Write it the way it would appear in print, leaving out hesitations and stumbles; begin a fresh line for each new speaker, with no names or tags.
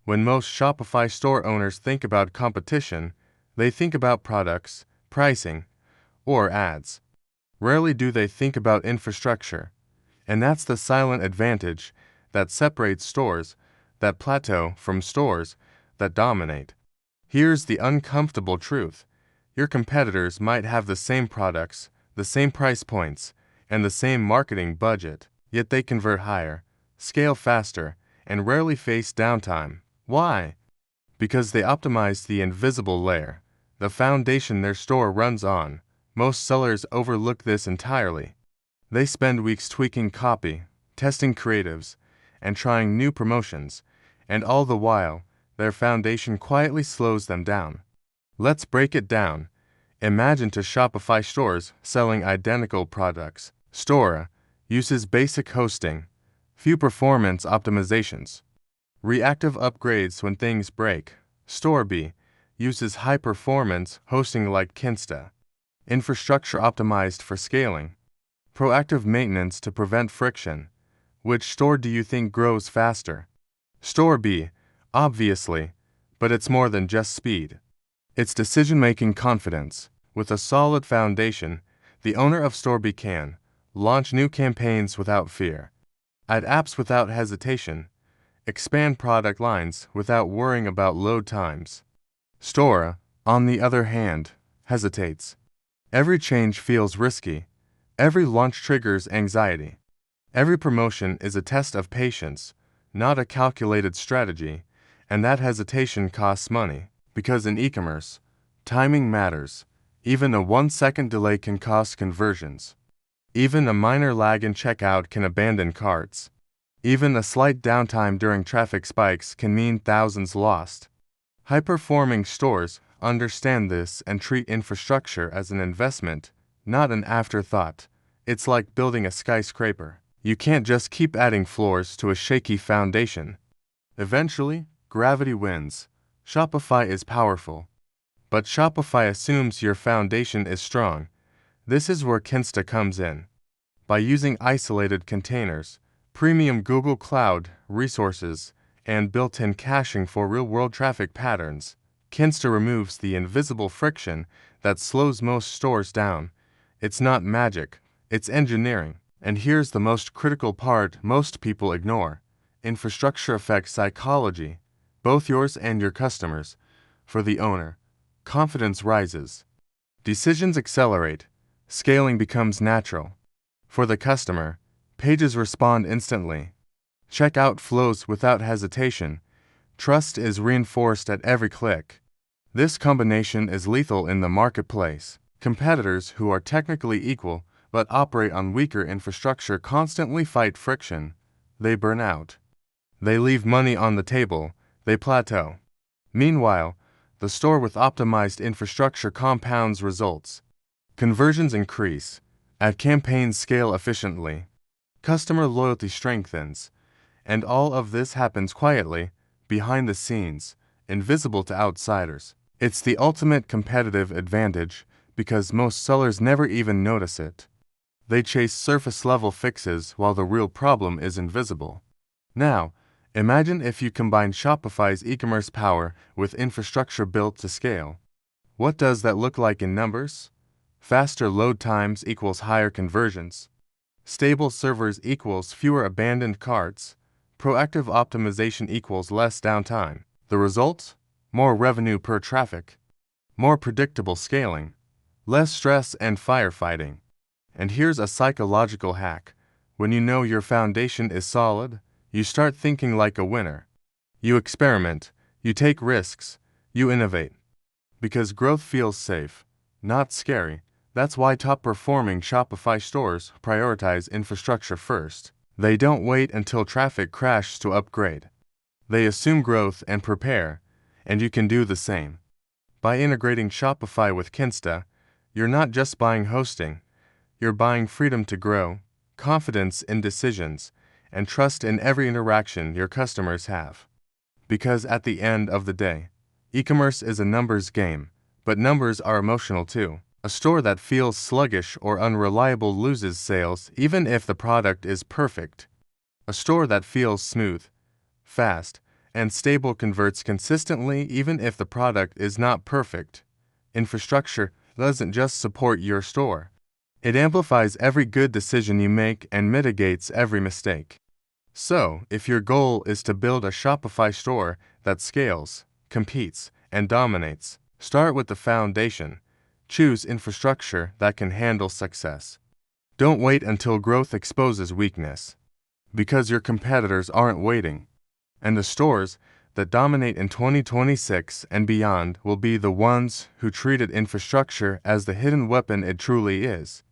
When most Shopify store owners think about competition, they think about products, pricing, or ads. Rarely do they think about infrastructure. And that's the silent advantage that separates stores that plateau from stores that dominate. Here's the uncomfortable truth. Your competitors might have the same products, the same price points, and the same marketing budget, yet they convert higher, scale faster, and rarely face downtime. Why? Because they optimize the invisible layer, the foundation their store runs on. Most sellers overlook this entirely. They spend weeks tweaking copy, testing creatives, and trying new promotions, and all the while, their foundation quietly slows them down. Let's break it down. Imagine two Shopify stores selling identical products. Store A uses basic hosting, few performance optimizations, reactive upgrades when things break. Store B uses high-performance hosting like Kinsta, infrastructure optimized for scaling, proactive maintenance to prevent friction. Which store do you think grows faster? Store B, obviously, but it's more than just speed. It's decision-making confidence. With a solid foundation, the owner of Store B can launch new campaigns without fear, add apps without hesitation, expand product lines without worrying about load times. Store A, on the other hand, hesitates. Every change feels risky. Every launch triggers anxiety. Every promotion is a test of patience, not a calculated strategy, and that hesitation costs money. Because in e-commerce, timing matters. Even a 1-second delay can cost conversions. Even a minor lag in checkout can abandon carts. Even a slight downtime during traffic spikes can mean thousands lost. High-performing stores understand this and treat infrastructure as an investment, not an afterthought. It's like building a skyscraper. You can't just keep adding floors to a shaky foundation. Eventually, gravity wins. Shopify is powerful. But Shopify assumes your foundation is strong. This is where Kinsta comes in. By using isolated containers, premium Google Cloud resources, and built-in caching for real-world traffic patterns, Kinsta removes the invisible friction that slows most stores down. It's not magic, it's engineering. And here's the most critical part most people ignore. Infrastructure affects psychology, both yours and your customers. For the owner, confidence rises. Decisions accelerate. Scaling becomes natural. For the customer, pages respond instantly. Checkout flows without hesitation. Trust is reinforced at every click. This combination is lethal in the marketplace. Competitors who are technically equal but operate on weaker infrastructure constantly fight friction. They burn out. They leave money on the table. They plateau. Meanwhile, the store with optimized infrastructure compounds results. Conversions increase. Ad campaigns scale efficiently. Customer loyalty strengthens. And all of this happens quietly, behind the scenes, invisible to outsiders. It's the ultimate competitive advantage because most sellers never even notice it. They chase surface-level fixes while the real problem is invisible. Now, imagine if you combine Shopify's e-commerce power with infrastructure built to scale. What does that look like in numbers? Faster load times equals higher conversions. Stable servers equals fewer abandoned carts. Proactive optimization equals less downtime. The result? More revenue per traffic. More predictable scaling. Less stress and firefighting. And here's a psychological hack. When you know your foundation is solid, you start thinking like a winner. You experiment, you take risks, you innovate. Because growth feels safe, not scary. That's why top-performing Shopify stores prioritize infrastructure first. They don't wait until traffic crashes to upgrade. They assume growth and prepare, and you can do the same. By integrating Shopify with Kinsta, you're not just buying hosting. You're buying freedom to grow, confidence in decisions, and trust in every interaction your customers have. Because at the end of the day, e-commerce is a numbers game, but numbers are emotional too. A store that feels sluggish or unreliable loses sales even if the product is perfect. A store that feels smooth, fast, and stable converts consistently even if the product is not perfect. Infrastructure doesn't just support your store. It amplifies every good decision you make and mitigates every mistake. So, if your goal is to build a Shopify store that scales, competes, and dominates, start with the foundation. Choose infrastructure that can handle success. Don't wait until growth exposes weakness, because your competitors aren't waiting. And the stores that dominate in 2026 and beyond will be the ones who treated infrastructure as the hidden weapon it truly is.